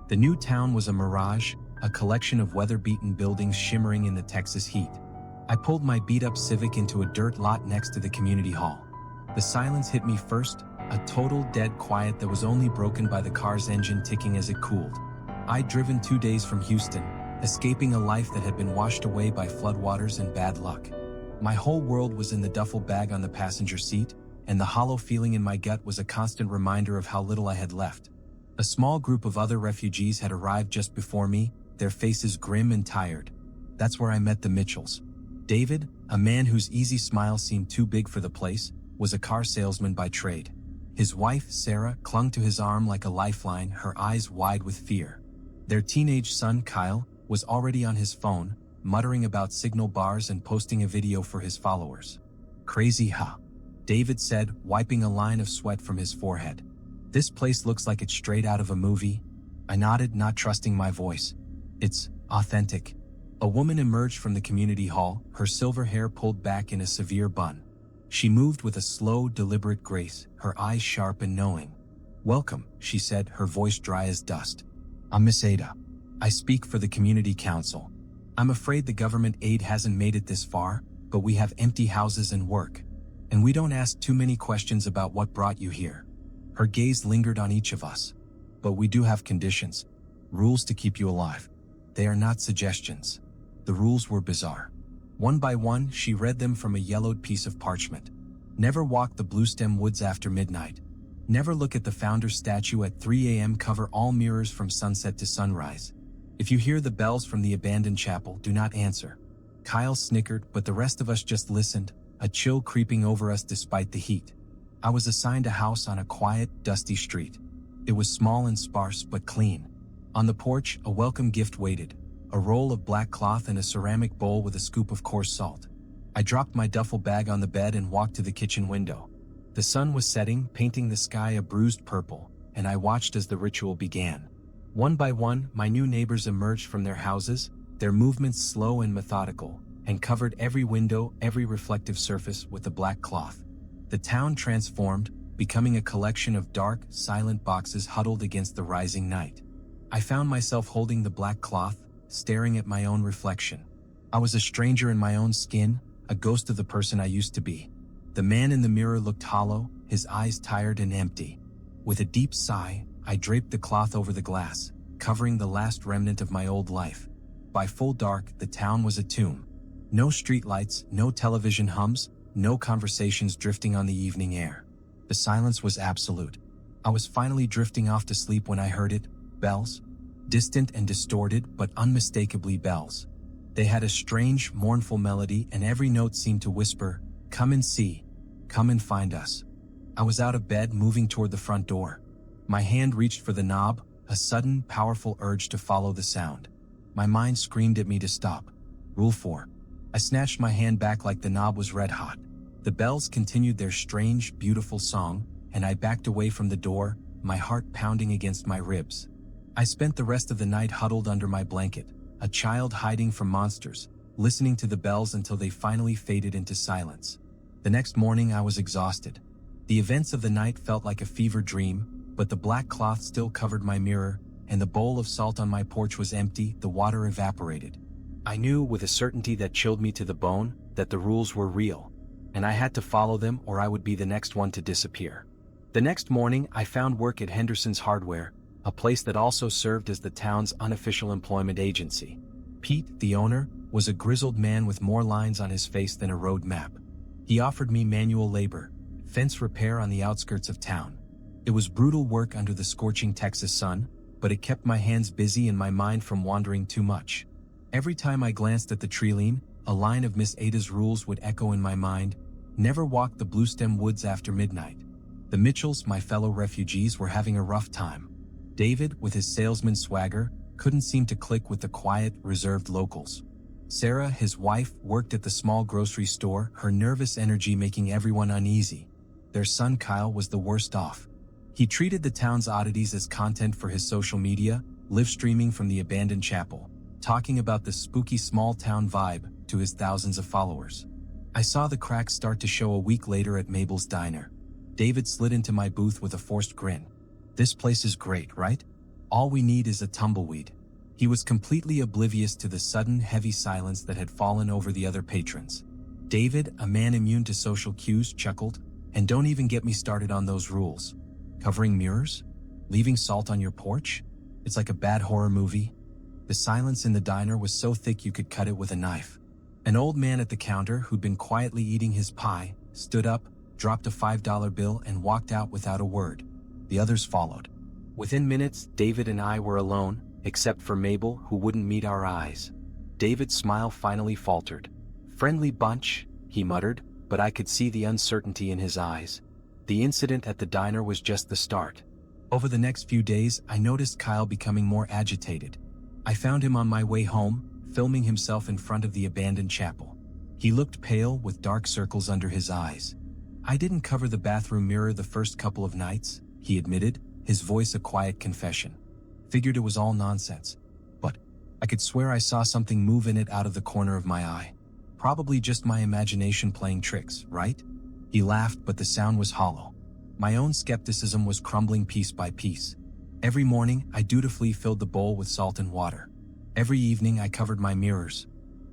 The new town was a mirage, a collection of weather-beaten buildings shimmering in the Texas heat. I pulled my beat-up Civic into a dirt lot next to the community hall. The silence hit me first, a total dead quiet that was only broken by the car's engine ticking as it cooled. I'd driven 2 days from Houston, escaping a life that had been washed away by floodwaters and bad luck. My whole world was in the duffel bag on the passenger seat, and the hollow feeling in my gut was a constant reminder of how little I had left. A small group of other refugees had arrived just before me, their faces grim and tired. That's where I met the Mitchells. David, a man whose easy smile seemed too big for the place, was a car salesman by trade. His wife, Sarah, clung to his arm like a lifeline, her eyes wide with fear. Their teenage son, Kyle, was already on his phone, muttering about signal bars and posting a video for his followers. "Crazy, huh?" David said, wiping a line of sweat from his forehead. "This place looks like it's straight out of a movie." I nodded, not trusting my voice. "It's authentic." A woman emerged from the community hall, her silver hair pulled back in a severe bun. She moved with a slow, deliberate grace, her eyes sharp and knowing. "Welcome," she said, her voice dry as dust. "I'm Miss Ada. I speak for the community council. I'm afraid the government aid hasn't made it this far, but we have empty houses and work. And we don't ask too many questions about what brought you here." Her gaze lingered on each of us. "But we do have conditions. Rules to keep you alive. They are not suggestions." The rules were bizarre. One by one, she read them from a yellowed piece of parchment. Never walk the Bluestem Woods after midnight. Never look at the founder's statue at 3 a.m. Cover all mirrors from sunset to sunrise. If you hear the bells from the abandoned chapel, do not answer. Kyle snickered, but the rest of us just listened, a chill creeping over us despite the heat. I was assigned a house on a quiet, dusty street. It was small and sparse, but clean. On the porch, a welcome gift waited, a roll of black cloth and a ceramic bowl with a scoop of coarse salt. I dropped my duffel bag on the bed and walked to the kitchen window. The sun was setting, painting the sky a bruised purple, and I watched as the ritual began. One by one, my new neighbors emerged from their houses, their movements slow and methodical, and covered every window, every reflective surface with the black cloth. The town transformed, becoming a collection of dark, silent boxes huddled against the rising night. I found myself holding the black cloth, staring at my own reflection. I was a stranger in my own skin, a ghost of the person I used to be. The man in the mirror looked hollow, his eyes tired and empty. With a deep sigh, I draped the cloth over the glass, covering the last remnant of my old life. By full dark, the town was a tomb. No streetlights, no television hums, no conversations drifting on the evening air. The silence was absolute. I was finally drifting off to sleep when I heard it, bells. Distant and distorted, but unmistakably bells. They had a strange, mournful melody, and every note seemed to whisper, "Come and see. Come and find us." I was out of bed, moving toward the front door. My hand reached for the knob, a sudden, powerful urge to follow the sound. My mind screamed at me to stop. Rule 4. I snatched my hand back like the knob was red hot. The bells continued their strange, beautiful song, and I backed away from the door, my heart pounding against my ribs. I spent the rest of the night huddled under my blanket, a child hiding from monsters, listening to the bells until they finally faded into silence. The next morning I was exhausted. The events of the night felt like a fever dream, but the black cloth still covered my mirror, and the bowl of salt on my porch was empty, the water evaporated. I knew with a certainty that chilled me to the bone that the rules were real, and I had to follow them or I would be the next one to disappear. The next morning I found work at Henderson's Hardware, a place that also served as the town's unofficial employment agency. Pete, the owner, was a grizzled man with more lines on his face than a road map. He offered me manual labor, fence repair on the outskirts of town. It was brutal work under the scorching Texas sun, but it kept my hands busy and my mind from wandering too much. Every time I glanced at the treeline, a line of Miss Ada's rules would echo in my mind: never walk the Bluestem Woods after midnight. The Mitchells, my fellow refugees, were having a rough time. David, with his salesman swagger, couldn't seem to click with the quiet, reserved locals. Sarah, his wife, worked at the small grocery store, her nervous energy making everyone uneasy. Their son Kyle was the worst off. He treated the town's oddities as content for his social media, live streaming from the abandoned chapel, talking about the spooky small-town vibe to his thousands of followers. I saw the cracks start to show a week later at Mabel's diner. David slid into my booth with a forced grin. "This place is great, right? All we need is a tumbleweed. He was completely oblivious to the sudden, heavy silence that had fallen over the other patrons. David, a man immune to social cues, chuckled, "And don't even get me started on those rules. Covering mirrors? Leaving salt on your porch? It's like a bad horror movie." The silence in the diner was so thick you could cut it with a knife. An old man at the counter, who'd been quietly eating his pie, stood up, dropped a $5 bill, and walked out without a word. The others followed. Within minutes, David and I were alone, except for Mabel, who wouldn't meet our eyes. David's smile finally faltered. "Friendly bunch," he muttered, but I could see the uncertainty in his eyes. The incident at the diner was just the start. Over the next few days, I noticed Kyle becoming more agitated. I found him on my way home, filming himself in front of the abandoned chapel. He looked pale, with dark circles under his eyes. "I didn't cover the bathroom mirror the first couple of nights," he admitted, his voice a quiet confession. "Figured it was all nonsense. But I could swear I saw something move in it out of the corner of my eye. Probably just my imagination playing tricks, right?" He laughed, but the sound was hollow. My own skepticism was crumbling piece by piece. Every morning, I dutifully filled the bowl with salt and water. Every evening, I covered my mirrors.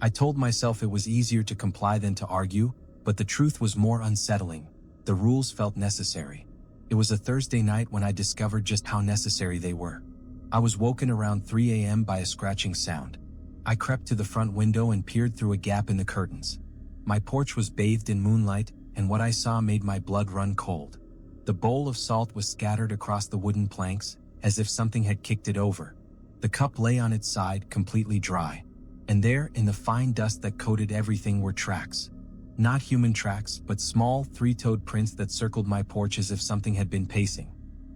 I told myself it was easier to comply than to argue, but the truth was more unsettling. The rules felt necessary. It was a Thursday night when I discovered just how necessary they were. I was woken around 3 a.m. by a scratching sound. I crept to the front window and peered through a gap in the curtains. My porch was bathed in moonlight, and what I saw made my blood run cold. The bowl of salt was scattered across the wooden planks, as if something had kicked it over. The cup lay on its side, completely dry. And there, in the fine dust that coated everything, were tracks. Not human tracks, but small, three-toed prints that circled my porch as if something had been pacing.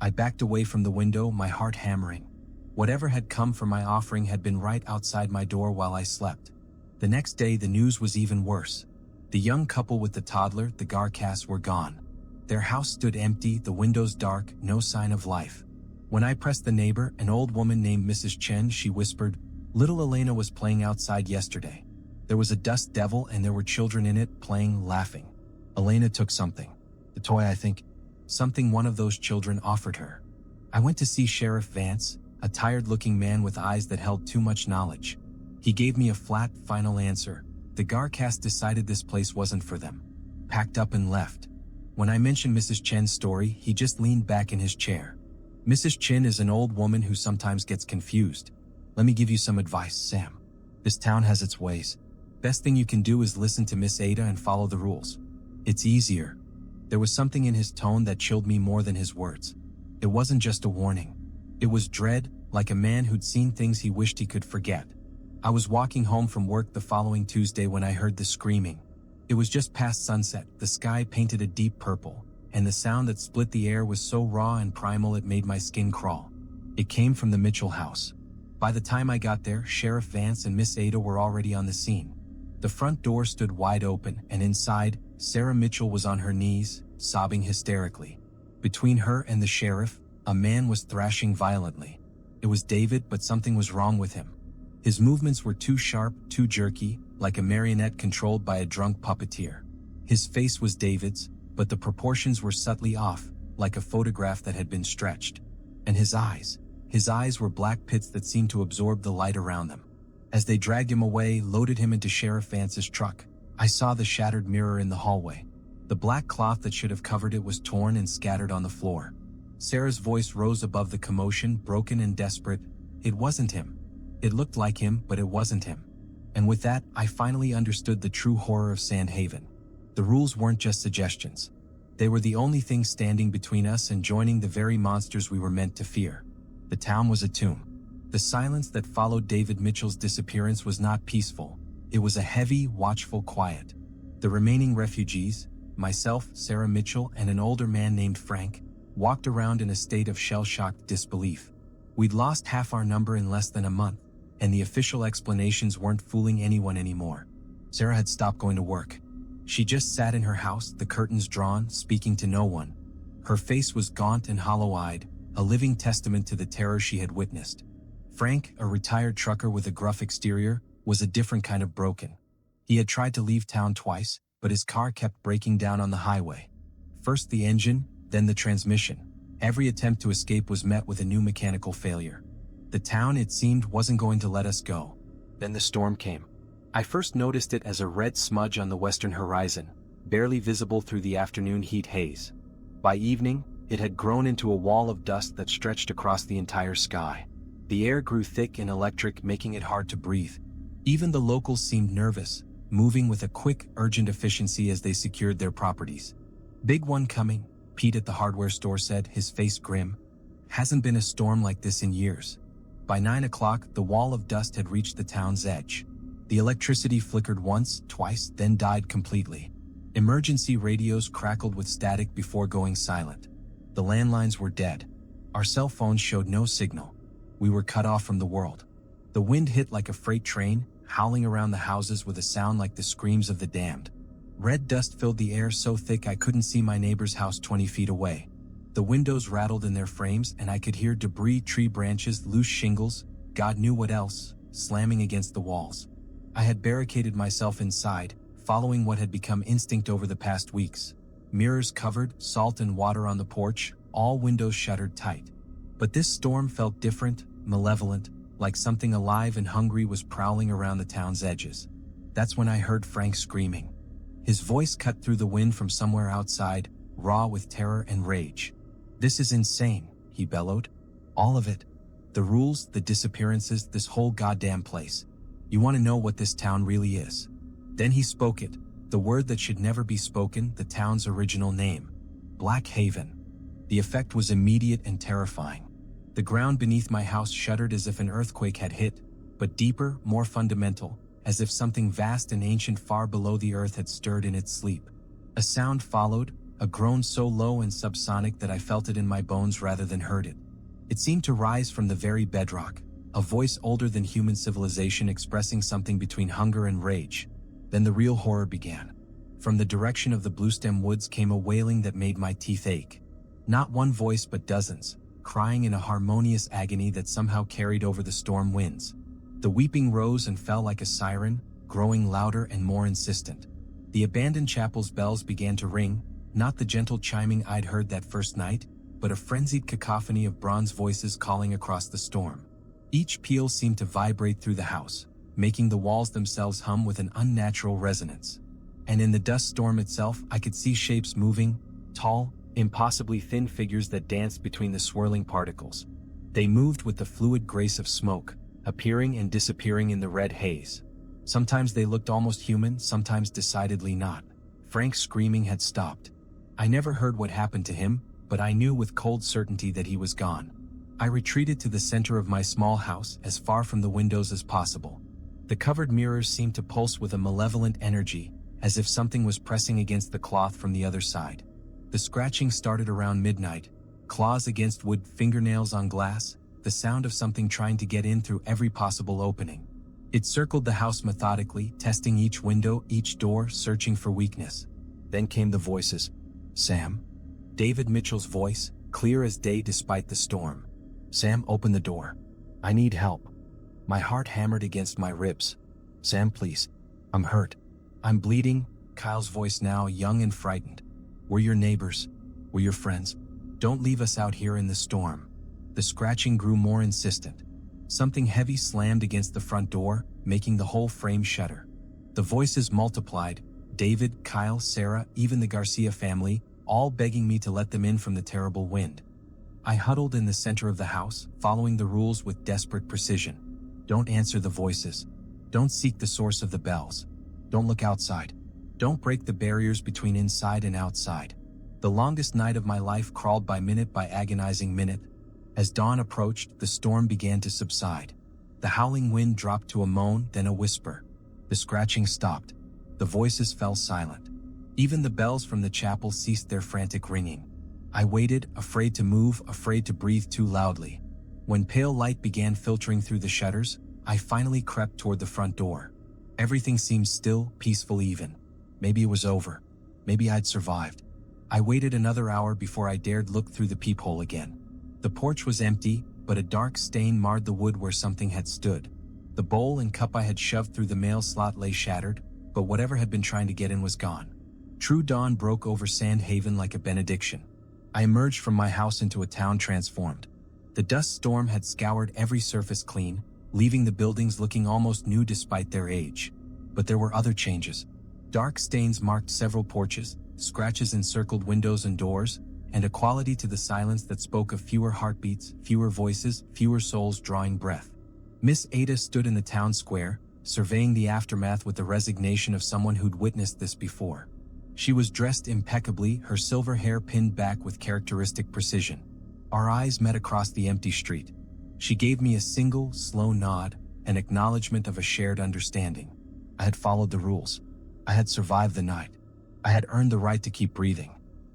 I backed away from the window, my heart hammering. Whatever had come for my offering had been right outside my door while I slept. The next day, the news was even worse. The young couple with the toddler, the Garcasts, were gone. Their house stood empty, the windows dark, no sign of life. When I pressed the neighbor, an old woman named Mrs. Chen, she whispered, "Little Elena was playing outside yesterday. There was a dust devil and there were children in it, playing, laughing. Elena took something. The toy, I think. Something one of those children offered her." I went to see Sheriff Vance, a tired-looking man with eyes that held too much knowledge. He gave me a flat, final answer. The Garcast decided this place wasn't for them. Packed up and left. When I mentioned Mrs. Chen's story, he just leaned back in his chair. "Mrs. Chen is an old woman who sometimes gets confused. Let me give you some advice, Sam. This town has its ways. Best thing you can do is listen to Miss Ada and follow the rules. It's easier." There was something in his tone that chilled me more than his words. It wasn't just a warning. It was dread, like a man who'd seen things he wished he could forget. I was walking home from work the following Tuesday when I heard the screaming. It was just past sunset, the sky painted a deep purple, and the sound that split the air was so raw and primal it made my skin crawl. It came from the Mitchell house. By the time I got there, Sheriff Vance and Miss Ada were already on the scene. The front door stood wide open, and inside, Sarah Mitchell was on her knees, sobbing hysterically. Between her and the sheriff, a man was thrashing violently. It was David, but something was wrong with him. His movements were too sharp, too jerky, like a marionette controlled by a drunk puppeteer. His face was David's, but the proportions were subtly off, like a photograph that had been stretched. And his eyes were black pits that seemed to absorb the light around them. As they dragged him away, loaded him into Sheriff Vance's truck, I saw the shattered mirror in the hallway. The black cloth that should have covered it was torn and scattered on the floor. Sarah's voice rose above the commotion, broken and desperate. It wasn't him. It looked like him, but it wasn't him. And with that, I finally understood the true horror of Sandhaven. The rules weren't just suggestions. They were the only thing standing between us and joining the very monsters we were meant to fear. The town was a tomb. The silence that followed David Mitchell's disappearance was not peaceful. It was a heavy, watchful quiet. The remaining refugees, myself, Sarah Mitchell, and an older man named Frank, walked around in a state of shell-shocked disbelief. We'd lost half our number in less than a month, and the official explanations weren't fooling anyone anymore. Sarah had stopped going to work. She just sat in her house, the curtains drawn, speaking to no one. Her face was gaunt and hollow-eyed, a living testament to the terror she had witnessed. Frank, a retired trucker with a gruff exterior, was a different kind of broken. He had tried to leave town twice, but his car kept breaking down on the highway. First the engine, then the transmission. Every attempt to escape was met with a new mechanical failure. The town, it seemed, wasn't going to let us go. Then the storm came. I first noticed it as a red smudge on the western horizon, barely visible through the afternoon heat haze. By evening, it had grown into a wall of dust that stretched across the entire sky. The air grew thick and electric, making it hard to breathe. Even the locals seemed nervous, moving with a quick, urgent efficiency as they secured their properties. "Big one coming," Pete at the hardware store said, his face grim. "Hasn't been a storm like this in years." By 9 o'clock, the wall of dust had reached the town's edge. The electricity flickered once, twice, then died completely. Emergency radios crackled with static before going silent. The landlines were dead. Our cell phones showed no signal. We were cut off from the world. The wind hit like a freight train, howling around the houses with a sound like the screams of the damned. Red dust filled the air so thick I couldn't see my neighbor's house 20 feet away. The windows rattled in their frames and I could hear debris, tree branches, loose shingles, God knew what else, slamming against the walls. I had barricaded myself inside, following what had become instinct over the past weeks. Mirrors covered, salt and water on the porch, all windows shuttered tight. But this storm felt different, malevolent, like something alive and hungry was prowling around the town's edges. That's when I heard Frank screaming. His voice cut through the wind from somewhere outside, raw with terror and rage. "This is insane," he bellowed. "All of it. The rules, the disappearances, this whole goddamn place. You want to know what this town really is?" Then he spoke it, the word that should never be spoken, the town's original name. Black Haven. The effect was immediate and terrifying. The ground beneath my house shuddered as if an earthquake had hit, but deeper, more fundamental, as if something vast and ancient far below the earth had stirred in its sleep. A sound followed, a groan so low and subsonic that I felt it in my bones rather than heard it. It seemed to rise from the very bedrock, a voice older than human civilization expressing something between hunger and rage. Then the real horror began. From the direction of the bluestem woods came a wailing that made my teeth ache. Not one voice but dozens, crying in a harmonious agony that somehow carried over the storm winds. The weeping rose and fell like a siren, growing louder and more insistent. The abandoned chapel's bells began to ring, not the gentle chiming I'd heard that first night, but a frenzied cacophony of bronze voices calling across the storm. Each peal seemed to vibrate through the house, making the walls themselves hum with an unnatural resonance. And in the dust storm itself, I could see shapes moving, tall, impossibly thin figures that danced between the swirling particles. They moved with the fluid grace of smoke, appearing and disappearing in the red haze. Sometimes they looked almost human, sometimes decidedly not. Frank's screaming had stopped. I never heard what happened to him, but I knew with cold certainty that he was gone. I retreated to the center of my small house, as far from the windows as possible. The covered mirrors seemed to pulse with a malevolent energy, as if something was pressing against the cloth from the other side. The scratching started around midnight, claws against wood, fingernails on glass, the sound of something trying to get in through every possible opening. It circled the house methodically, testing each window, each door, searching for weakness. Then came the voices. "Sam?" David Mitchell's voice, clear as day despite the storm. "Sam, open the door. I need help." My heart hammered against my ribs. "Sam, please. I'm hurt. I'm bleeding." Kyle's voice now, young and frightened. "We're your neighbors. We're your friends. Don't leave us out here in the storm." The scratching grew more insistent. Something heavy slammed against the front door, making the whole frame shudder. The voices multiplied. David, Kyle, Sarah, even the Garcia family, all begging me to let them in from the terrible wind. I huddled in the center of the house, following the rules with desperate precision. Don't answer the voices. Don't seek the source of the bells. Don't look outside. Don't break the barriers between inside and outside. The longest night of my life crawled by agonizing minute. As dawn approached, the storm began to subside. The howling wind dropped to a moan, then a whisper. The scratching stopped. The voices fell silent. Even the bells from the chapel ceased their frantic ringing. I waited, afraid to move, afraid to breathe too loudly. When pale light began filtering through the shutters, I finally crept toward the front door. Everything seemed still, peaceful even. Maybe it was over. Maybe I'd survived. I waited another hour before I dared look through the peephole again. The porch was empty, but a dark stain marred the wood where something had stood. The bowl and cup I had shoved through the mail slot lay shattered, but whatever had been trying to get in was gone. True dawn broke over Sand Haven like a benediction. I emerged from my house into a town transformed. The dust storm had scoured every surface clean, leaving the buildings looking almost new despite their age. But there were other changes. Dark stains marked several porches, scratches encircled windows and doors, and a quality to the silence that spoke of fewer heartbeats, fewer voices, fewer souls drawing breath. Miss Ada stood in the town square, surveying the aftermath with the resignation of someone who'd witnessed this before. She was dressed impeccably, her silver hair pinned back with characteristic precision. Our eyes met across the empty street. She gave me a single, slow nod, an acknowledgement of a shared understanding. I had followed the rules. I had survived the night. I had earned the right to keep breathing.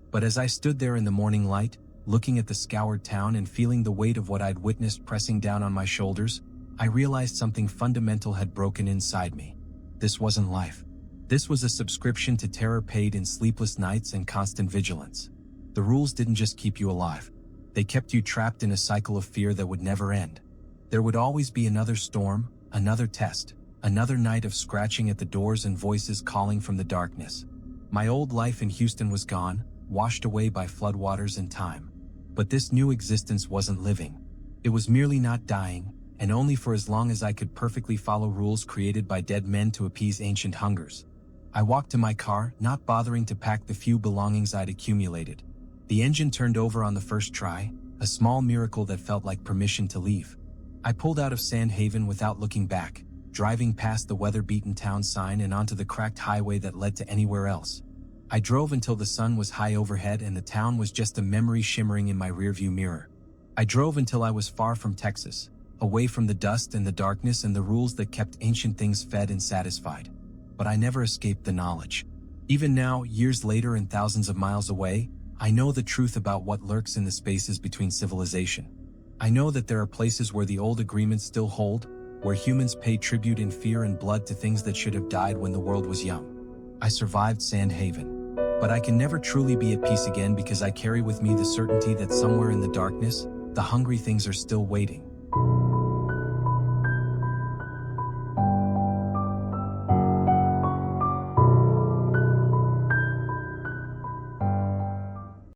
But as I stood there in the morning light, looking at the scoured town and feeling the weight of what I'd witnessed pressing down on my shoulders, I realized something fundamental had broken inside me. This wasn't life. This was a subscription to terror paid in sleepless nights and constant vigilance. The rules didn't just keep you alive. They kept you trapped in a cycle of fear that would never end. There would always be another storm, another test, another night of scratching at the doors and voices calling from the darkness. My old life in Houston was gone, washed away by floodwaters and time. But this new existence wasn't living. It was merely not dying, and only for as long as I could perfectly follow rules created by dead men to appease ancient hungers. I walked to my car, not bothering to pack the few belongings I'd accumulated. The engine turned over on the first try, a small miracle that felt like permission to leave. I pulled out of Sand Haven without looking back, driving past the weather-beaten town sign and onto the cracked highway that led to anywhere else. I drove until the sun was high overhead and the town was just a memory shimmering in my rearview mirror. I drove until I was far from Texas, away from the dust and the darkness and the rules that kept ancient things fed and satisfied. But I never escaped the knowledge. Even now, years later and thousands of miles away, I know the truth about what lurks in the spaces between civilization. I know that there are places where the old agreements still hold, where humans pay tribute in fear and blood to things that should have died when the world was young. I survived Sand Haven. But I can never truly be at peace again because I carry with me the certainty that somewhere in the darkness, the hungry things are still waiting.